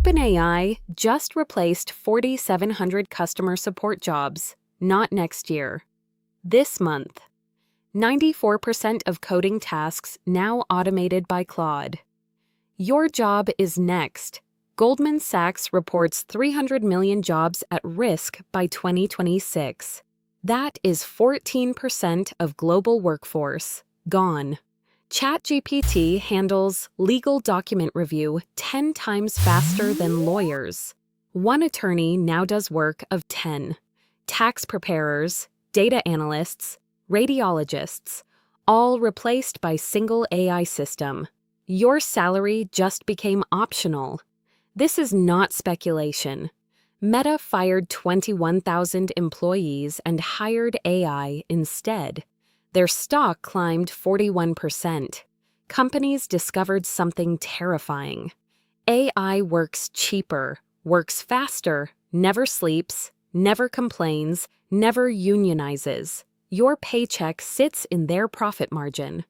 OpenAI just replaced 4,700 customer support jobs, not next year. This month. 94% of coding tasks now automated by Claude. Your job is next. Goldman Sachs reports 300 million jobs at risk by 2026. That is 14% of global workforce gone. ChatGPT handles legal document review 10 times faster than lawyers. One attorney now does work of 10. Tax preparers, data analysts, radiologists, all replaced by single AI system. Your salary just became optional. This is not speculation. Meta fired 21,000 employees and hired AI instead. Their stock climbed 41%. Companies discovered something terrifying. AI works cheaper, works faster, never sleeps, never complains, never unionizes. Your paycheck sits in their profit margin.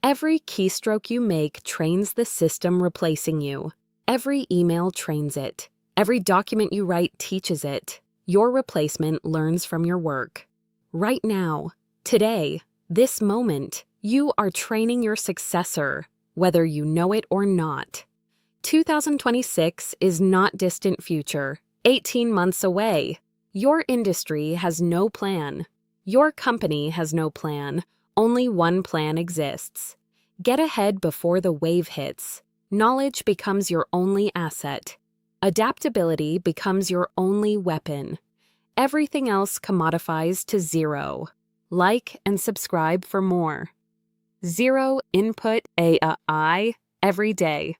Every keystroke you make trains the system replacing you. Every email trains it. Every document you write teaches it. Your replacement learns from your work. Right now, today, this moment, you are training your successor, whether you know it or not. 2026 is not distant future, 18 months away. Your industry has no plan. Your company has no plan. Only one plan exists. Get ahead before the wave hits. Knowledge becomes your only asset. Adaptability becomes your only weapon. Everything else commodifies to zero. Like and subscribe for more. Zero input AI every day.